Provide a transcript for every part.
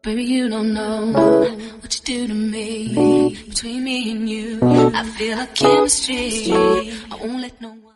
Baby, you don't know what you do to me. Between me and you, I feel like chemistry. I won't let no one.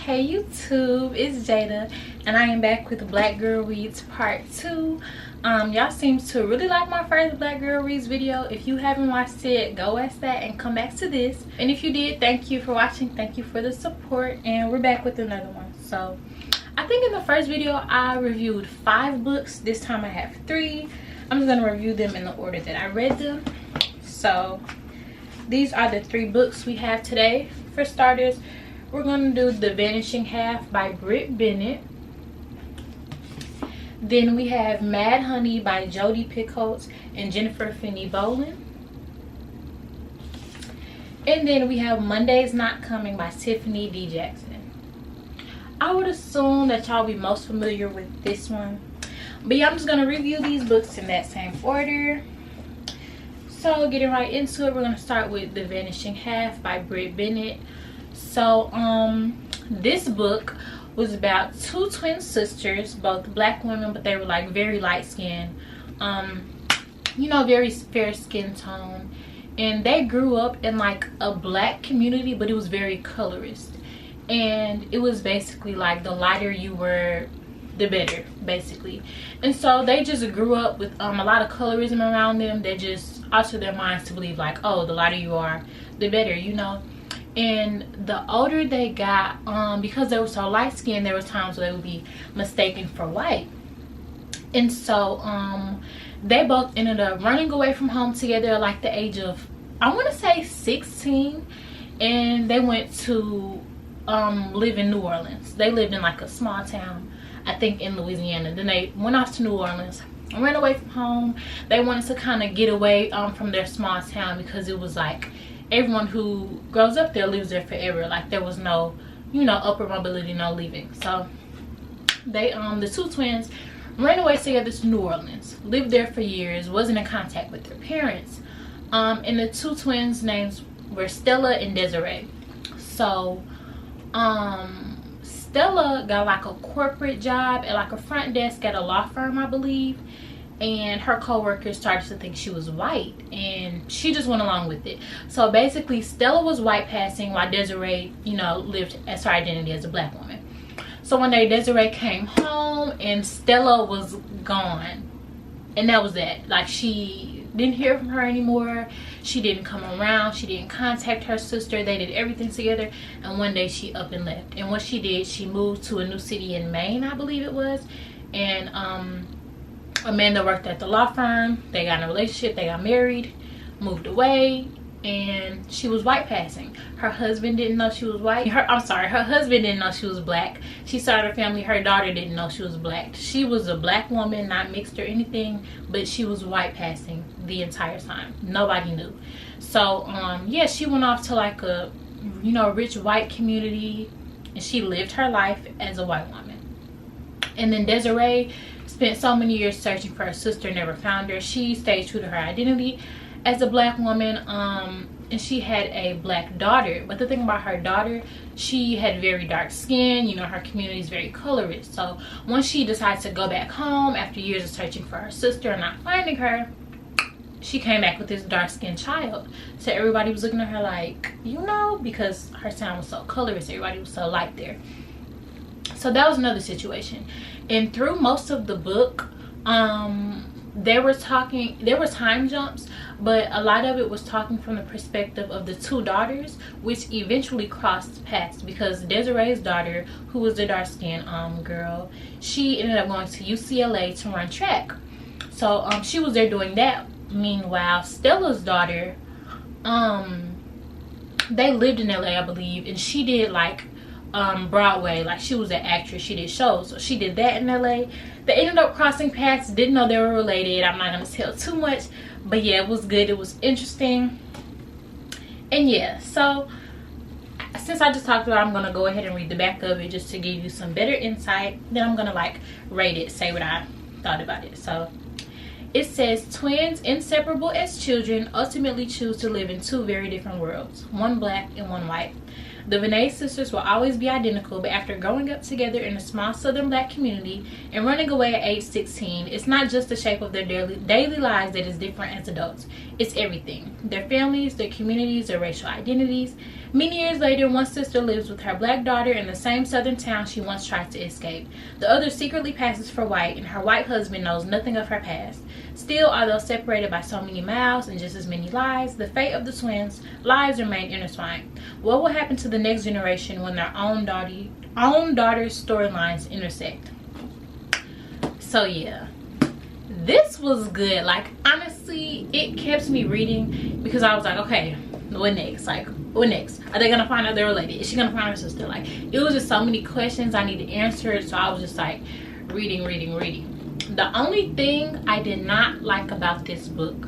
Hey YouTube, it's Jada and I am back with Black Girl Reads Part 2. Y'all seem to really like my first Black Girl Reads video. If you haven't watched it, go watch that and come back to this. And if you did, thank you for watching, thank you for the support, and we're back with another one. So I think in the first video I reviewed 5 books. This time I have 3. I'm just going to review them in the order that I read them. So these are the 3 books we have today. For starters, we're going to do The Vanishing Half by Britt Bennett. Then we have Mad Honey by Jodi Picoult and Jennifer Finney Bolin. And then we have Monday's Not Coming by Tiffany D. Jackson. I would assume that y'all be most familiar with this one. But yeah, I'm just going to review these books in that same order. So getting right into it, we're going to start with The Vanishing Half by Britt Bennett. So this book was about 2 twin sisters, both black women, but they were like very light skinned, you know, very fair skin tone, and they grew up in like a black community, but it was very colorist, and it was basically like the lighter you were, the better, basically. And so they just grew up with a lot of colorism around them that just altered their minds to believe like, oh, the lighter you are, the better, you know. And the older they got, because they were so light skinned, there were times where they would be mistaken for white. And so they both ended up running away from home together at like the age of, I want to say 16, and they went to live in New Orleans. They lived in like a small town, I think in Louisiana. Then they went off to New Orleans, ran away from home. They wanted to kind of get away from their small town, because it was like everyone who grows up there lives there forever. Like there was no, you know, upward mobility, no leaving. So they the 2 twins ran away together to New Orleans, lived there for years, wasn't in contact with their parents. And the 2 twins' names were Stella and Desiree. So Stella got like a corporate job at like a front desk at a law firm, I believe. And her co-workers started to think she was white, and she just went along with it. So basically Stella was white passing while Desiree, you know, lived as her identity as a black woman. So one day Desiree came home and Stella was gone, and that was that. Like she didn't hear from her anymore, she didn't come around, she didn't contact her sister. They did everything together, and one day she up and left. And what she did, she moved to a new city in Maine, I believe it was. And a man that worked at the law firm, they got in a relationship, they got married, moved away, and she was white passing. Her husband didn't know she was white. Her husband didn't know she was black. She started a family, her daughter didn't know she was black. She was a black woman, not mixed or anything, but she was white passing the entire time. Nobody knew. So yeah, she went off to like a, you know, rich white community, and she lived her life as a white woman. And then Desiree spent so many years searching for her sister, never found her. She stayed true to her identity as a black woman, and she had a black daughter. But the thing about her daughter, she had very dark skin, you know, her community is very colorist. So once she decided to go back home after years of searching for her sister and not finding her, she came back with this dark-skinned child. So everybody was looking at her like, you know, because her town was so colorist, everybody was so light there. So that was another situation. And through most of the book, there were time jumps, but a lot of it was talking from the perspective of the 2 daughters, which eventually crossed paths, because Desiree's daughter, who was the dark-skinned girl, she ended up going to UCLA to run track. So she was there doing that. Meanwhile, Stella's daughter, they lived in LA, I believe, and she did like Broadway. Like she was an actress, she did shows, so she did that in LA. They ended up crossing paths, didn't know they were related. I'm not gonna tell too much, but yeah, it was good, it was interesting. And yeah, so since I just talked about it, I'm gonna go ahead and read the back of it just to give you some better insight. Then I'm gonna like rate it, say what I thought about it. So it says, twins inseparable as children ultimately choose to live in 2 very different worlds, one black and one white. The Vinay sisters will always be identical, but after growing up together in a small southern black community and running away at age 16, it's not just the shape of their daily lives that is different as adults. It's everything. Their families, their communities, their racial identities. Many years later, one sister lives with her black daughter in the same southern town she once tried to escape. The other secretly passes for white, and her white husband knows nothing of her past. Still, although separated by so many miles and just as many lives, the fate of the twins' lives remain intertwined. What will happen to the next generation when their own daughter's storylines intersect? So yeah, this was good. Like, honestly, it kept me reading because I was like, okay, what next? Like, what next? Are they gonna find out they're related? Is she gonna find her sister? Like, it was just so many questions I needed answered, so I was just like reading. The only thing I did not like about this book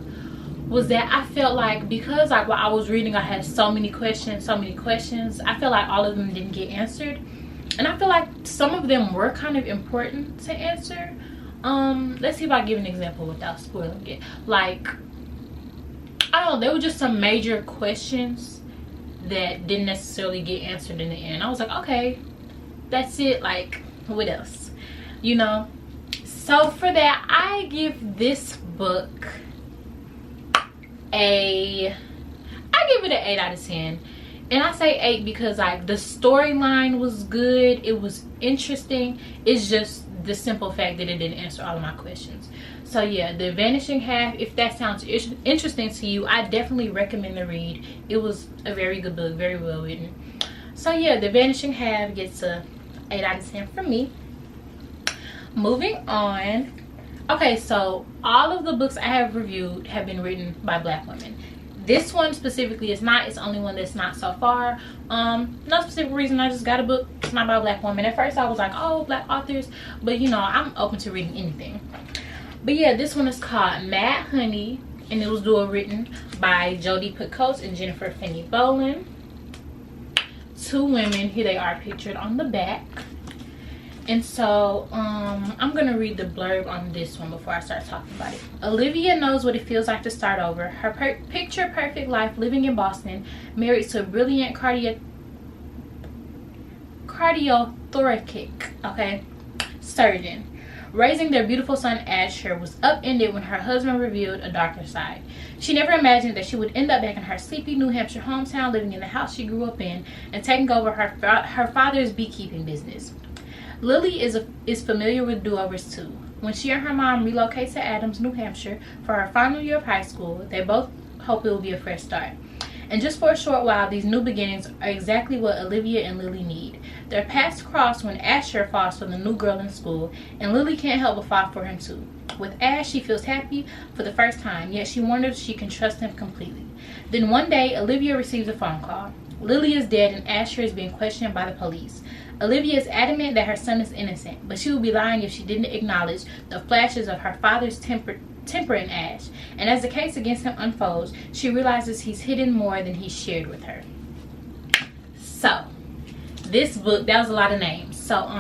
was that I felt like, because like while I was reading I had so many questions, I feel like all of them didn't get answered, and I feel like some of them were kind of important to answer. Let's see if I give an example without spoiling it. Like, I don't know, there were just some major questions that didn't necessarily get answered in the end. I was like, okay, that's it. Like, what else, you know? So for that, I give this book I give it an 8 out of 10. And I say 8 because like the storyline was good, it was interesting. It's just the simple fact that it didn't answer all of my questions. So yeah, The Vanishing Half, if that sounds interesting to you, I definitely recommend the read. It was a very good book, very well written. So yeah, The Vanishing Half gets a 8 out of 10 from me. Moving on. Okay, so all of the books I have reviewed have been written by black women. This one specifically is not. It's the only one that's not so far. No specific reason, I just got a book. It's not by a black woman. At first I was like, oh, black authors, but you know, I'm open to reading anything. But yeah, this one is called Mad Honey, and it was dual written by Jodi Picoult and Jennifer Finney Boland. 2 women, here they are pictured on the back. And so I'm gonna read the blurb on this one before I start talking about it. Olivia knows what it feels like to start over. Her picture perfect life living in Boston, married to a brilliant cardiothoracic surgeon. Raising their beautiful son Asher was upended when her husband revealed a darker side. She never imagined that she would end up back in her sleepy New Hampshire hometown, living in the house she grew up in and taking over her father's beekeeping business. Lily is familiar with do-overs too. When she and her mom relocate to Adams, New Hampshire for her final year of high school, they both hope it will be a fresh start. And just for a short while, these new beginnings are exactly what Olivia and Lily need. Their paths cross when Asher falls for the new girl in school, and Lily can't help but fall for him too. With Ash, she feels happy for the first time, yet she wonders if she can trust him completely. Then one day, Olivia receives a phone call. Lily is dead and Asher is being questioned by the police. Olivia is adamant that her son is innocent, but she would be lying if she didn't acknowledge the flashes of her father's temper in Ash. And as the case against him unfolds, she realizes he's hidden more than he shared with her. So, this book, that was a lot of names. So,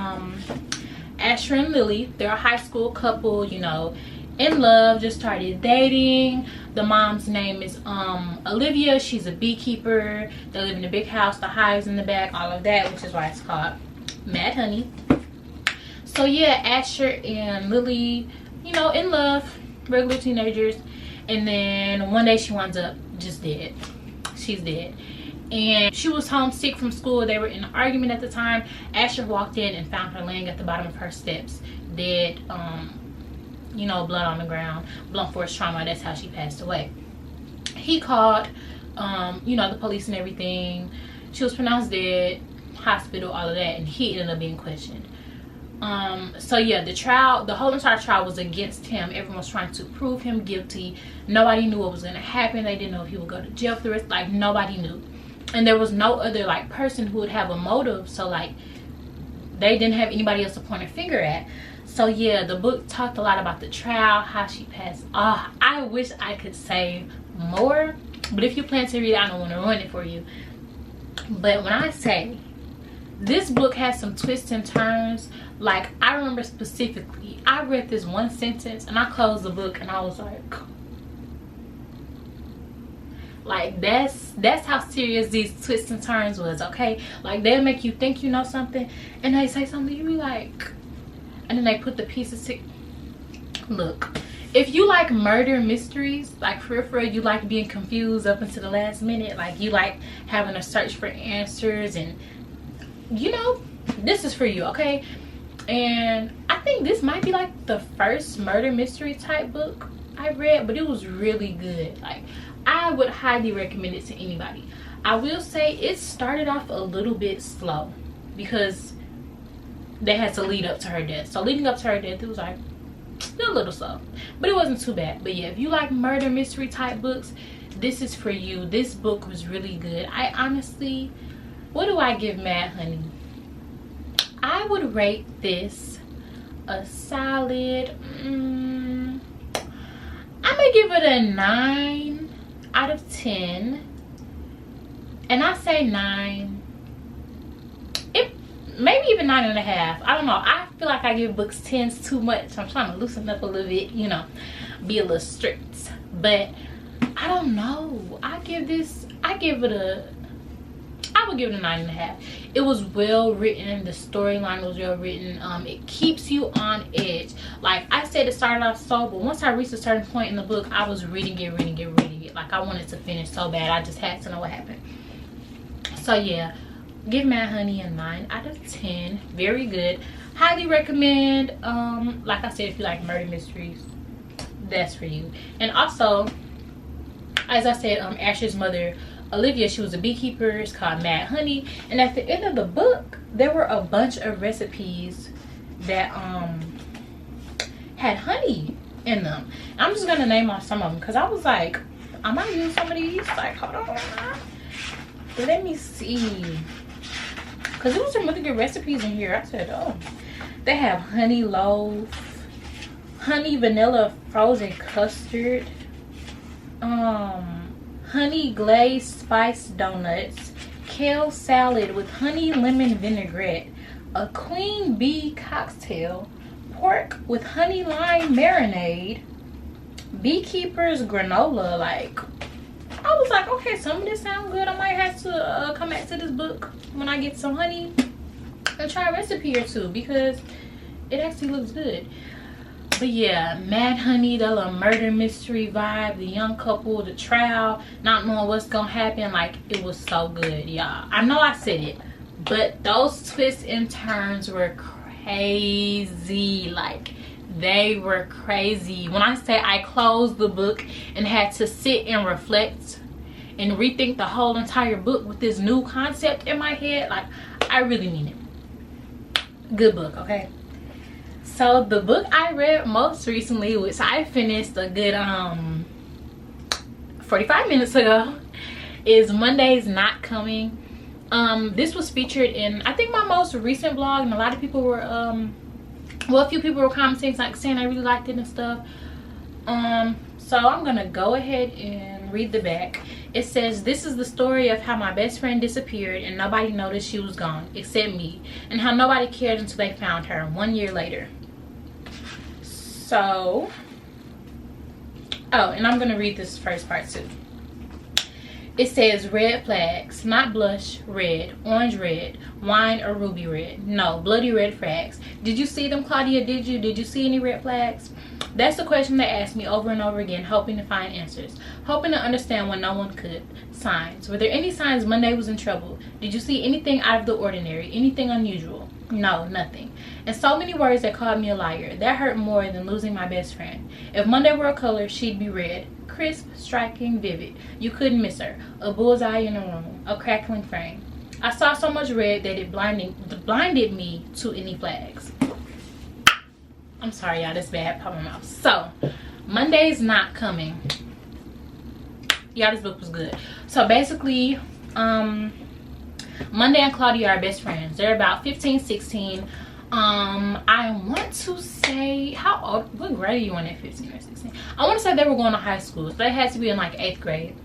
Asher and Lily, they're a high school couple, you know, in love, just started dating. The mom's name is Olivia. She's a beekeeper. They live in a big house, the hives in the back, all of that, which is why it's called Mad Honey. So yeah, Asher and Lily, you know, in love, regular teenagers, and then one day she winds up just dead. She's dead. And she was homesick from school. They were in an argument at the time. Asher walked in and found her laying at the bottom of her steps, dead. You know, blood on the ground, blunt force trauma. That's how she passed away. He called, you know, the police and everything. She was pronounced dead, hospital, all of that, and he ended up being questioned. So yeah, the whole entire trial was against him. Everyone was trying to prove him guilty. Nobody knew what was going to happen. They didn't know if he would go to jail for the rest. Like, nobody knew. And there was no other, like, person who would have a motive. So, like, they didn't have anybody else to point a finger at. So yeah, the book talked a lot about the trial, how she passed. I wish I could say more, but if you plan to read it, I don't want to ruin it for you. But when I say this book has some twists and turns, like, I remember specifically, I read this one sentence and I closed the book and I was Like that's how serious these twists and turns was, okay? Like they'll make you think you know something and they say something, you be like, and then they put the pieces to look. If you like murder mysteries, like for real, you like being confused up until the last minute, like you like having to search for answers, and you know, this is for you, okay? And I think this might be like the first murder mystery type book I read, but it was really good. Like I would highly recommend it to anybody. I will say it started off a little bit slow because they had to lead up to her death. So leading up to her death, it was like a little slow, but it wasn't too bad. But yeah, if you like murder mystery type books, this is for you. This book was really good. I honestly, what do I give Mad Honey? I would rate this a solid I'm gonna give it a 9 out of 10. And I say 9, it maybe even 9.5. I don't know, I feel like I give books 10s too much. I'm trying to loosen up a little bit, you know, be a little strict, but I don't know. I would give it a 9.5. It was well written. The storyline was well written. It keeps you on edge. Like I said, it started off slow, but once I reached a certain point in the book, I was reading it. Like I wanted to finish so bad. I just had to know what happened. So yeah, give Mad Honey a 9 out of 10. Very good. Highly recommend. Like I said, if you like murder mysteries, that's for you. And also, as I said, Asher's mother, Olivia, she was a beekeeper. It's called Mad Honey, and at the end of the book there were a bunch of recipes that had honey in them. I'm just gonna name off some of them because I was like, I might use some of these. Like, hold on, let me see, because there was some really good recipes in here. I said, oh, they have honey loaf, honey vanilla frozen custard, honey glazed spiced donuts, kale salad with honey lemon vinaigrette, a queen bee cocktail, pork with honey lime marinade, beekeeper's granola. Like, I was like, okay, some of this sounds good. I might have to come back to this book when I get some honey and try a recipe or two because it actually looks good. But yeah, Mad Honey, the little murder mystery vibe, the young couple, the trial, not knowing what's gonna happen. Like, it was so good, y'all. I know I said it, but those twists and turns were crazy. Like, they were crazy. When I say I closed the book and had to sit and reflect and rethink the whole entire book with this new concept in my head, like, I really mean it. Good book, okay? So the book I read most recently, which I finished a good 45 minutes ago, is Monday's Not Coming. This was featured in, I think, my most recent vlog, and a lot of people were well, a few people were commenting, like saying I really liked it and stuff. So I'm gonna go ahead and read the back. It says, this is the story of how my best friend disappeared and nobody noticed she was gone except me, and how nobody cared until they found her 1 year later. So, oh, and I'm gonna read this first part too. It says, red flags, not blush red, orange red, wine or ruby red. No, bloody red flags. Did you see them, Claudia? Did you see any red flags? That's the question they asked me over and over again, hoping to find answers, hoping to understand when no one could. Signs. Were there any signs Monday was in trouble? Did you see anything out of the ordinary, anything unusual? No, nothing. And so many words that called me a liar. That hurt more than losing my best friend. If Monday were a color, she'd be red. Crisp, striking, vivid. You couldn't miss her. A bullseye in a room. A crackling frame. I saw so much red that it blinded me to any flags. I'm sorry, y'all. This bad. Pop my mouth. So, Monday's Not Coming. Y'all, this book was good. So, basically, Monday and Claudia are best friends. They're about 15, 16. I want to say, how old, what grade are you in at 15 or 16? I want to say they were going to high school. So they had to be in like 8th grade.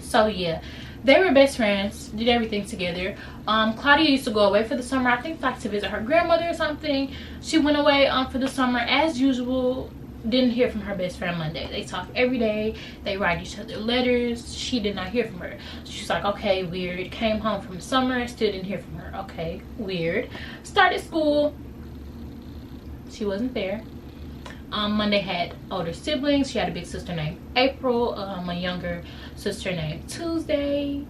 So yeah, they were best friends, did everything together. Claudia used to go away for the summer, I think like to visit her grandmother or something. She went away for the summer as usual. didn't hear from her best friend Monday. They talk every day. They write each other letters. She did not hear from her. She's like, okay, weird. Came home from summer, still didn't hear from her. Okay, weird. Started school. She wasn't there. Monday had older siblings. She had a big sister named April, a younger sister named Tuesday.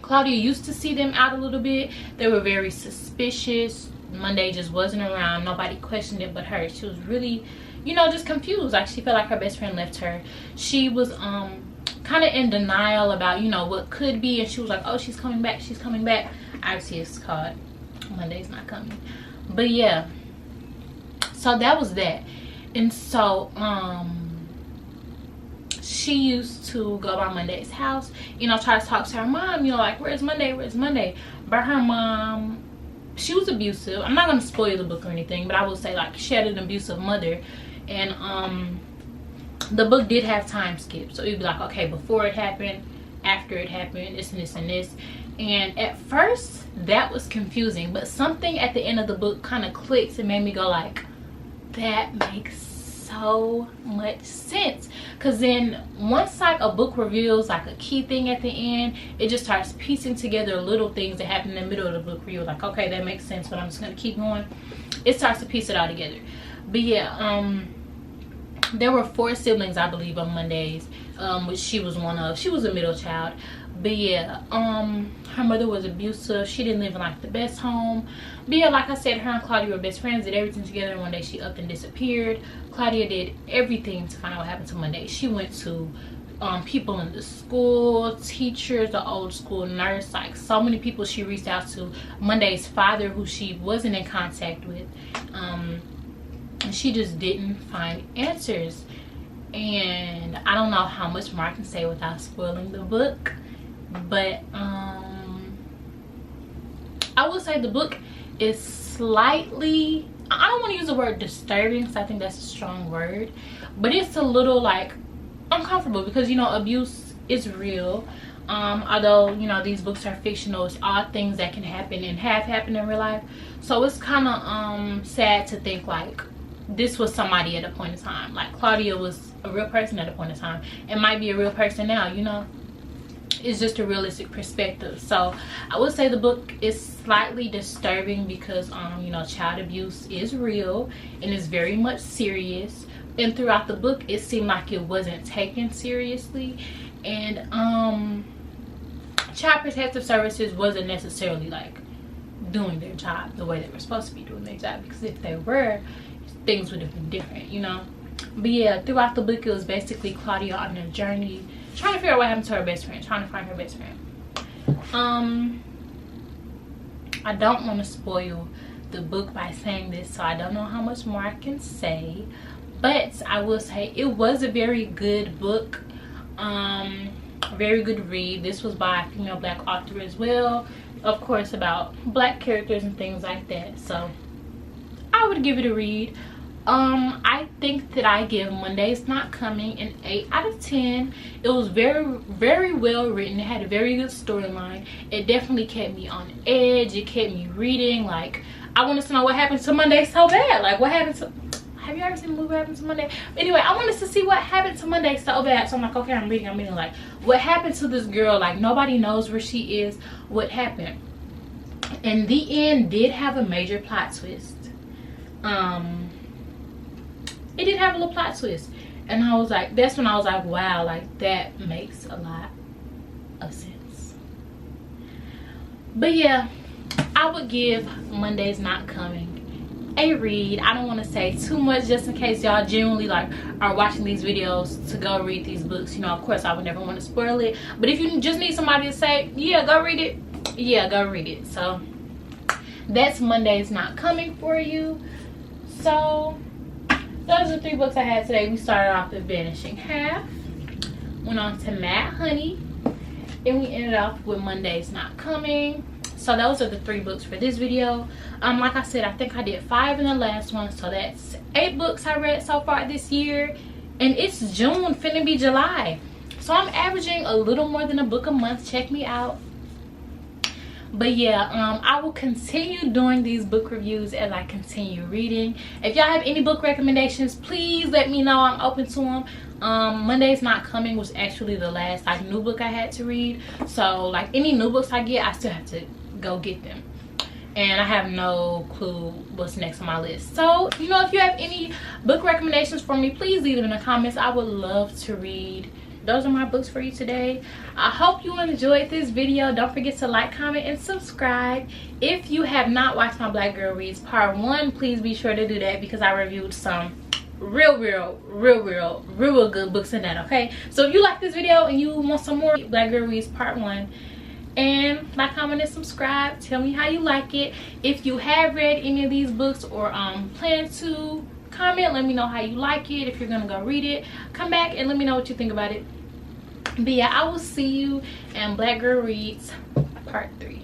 Claudia used to see them out a little bit. They were very suspicious. Monday just wasn't around. Nobody questioned it but her. She was really, you know, just confused. Like, she felt like her best friend left her. She was kind of in denial about, you know, what could be, and she was like, oh, she's coming back, she's coming back. Obviously it's called Monday's Not Coming. But yeah, so that was that. And so she used to go by Monday's house, you know, try to talk to her mom, you know, like, where's Monday, where's Monday? But her mom, she was abusive. I'm not going to spoil the book or anything, but I will say, like, she had an abusive mother. And the book did have time skips, so you'd be like, okay, before it happened, after it happened, this and this and this. And at first that was confusing, but something at the end of the book kind of clicked and made me go like, that makes so much sense. Because then once like a book reveals like a key thing at the end, it just starts piecing together little things that happen in the middle of the book where you're like, okay, that makes sense, but I'm just gonna keep going. It starts to piece it all together. But yeah, there were 4 siblings, I believe, on Mondays, which she was one of. She was a middle child. But yeah, her mother was abusive. She didn't live in like the best home. But yeah, like I said, her and Claudia were best friends, did everything together, and one day she up and disappeared. Claudia did everything to find out what happened to Monday. She went to people in the school, teachers, the old school nurse, like so many people she reached out to. Monday's father, who she wasn't in contact with, and she just didn't find answers. And I don't know how much more I can say without spoiling the book, but I will say the book is slightly, I don't want to use the word disturbing because I think that's a strong word, but it's a little like uncomfortable because, you know, abuse is real. Although, you know, these books are fictional, it's all things that can happen and have happened in real life. So it's kind of sad to think like this was somebody at a point in time. Like Claudia was a real person at a point in time. It might be a real person now, you know. It's just a realistic perspective. So I would say the book is slightly disturbing because you know, child abuse is real and is very much serious. And throughout the book it seemed like it wasn't taken seriously. And Child Protective Services wasn't necessarily like doing their job the way they were supposed to be doing their job, because if they were, things would have been different, you know. But yeah, throughout the book it was basically Claudia on a journey trying to figure out what happened to her best friend, trying to find her best friend. I don't want to spoil the book by saying this, so I don't know how much more I can say, but I will say it was a very good book, very good read. This was by a female black author as well, of course, about black characters and things like that. So I would give it a read. I think that I give Monday's Not Coming an 8 out of 10. It was very well written. It had a very good storyline. It definitely kept me on edge. It kept me reading. Like, I wanted to know what happened to Monday so bad. Like, what happened to, have you ever seen the movie What Happened to Monday? Anyway, I wanted to see what happened to Monday so bad. So I'm like, okay, I'm reading like, what happened to this girl? Like, nobody knows where she is. What happened? And the end did have a major plot twist. It did have a little plot twist, and I was like, that's when I was like, wow, like that makes a lot of sense. But yeah, I would give Monday's Not Coming a read. I don't want to say too much just in case y'all genuinely like are watching these videos to go read these books. You know, of course I would never want to spoil it, but if you just need somebody to say, yeah, go read it, yeah, go read it. So that's Monday's Not Coming for you. So those are 3 books I had today. We started off with Vanishing Half, went on to Mad Honey, and we ended off with Monday's Not Coming. So those are the 3 books for this video. Like I said, I think I did 5 in the last one, so that's 8 books I read so far this year, and it's June, finna be July, so I'm averaging a little more than a book a month. Check me out. But yeah, I will continue doing these book reviews as I continue reading. If y'all have any book recommendations, please let me know. I'm open to them. Monday's Not Coming was actually the last like new book I had to read, so like any new books I get, I still have to go get them, and I have no clue what's next on my list. So you know, if you have any book recommendations for me, please leave them in the comments. I would love to read. Those are my books for you today. I hope you enjoyed this video. Don't forget to like, comment, and subscribe. If you have not watched my Black Girl Reads Part 1, please be sure to do that, because I reviewed some real good books in that. Okay, so if you like this video and you want some more Black Girl Reads Part 1, and like, comment, and subscribe. Tell me how you like it. If you have read any of these books or plan to, comment, let me know how you like it. If you're gonna go read it, come back and let me know what you think about it. But yeah, I will see you in Black Girl Reads Part 3.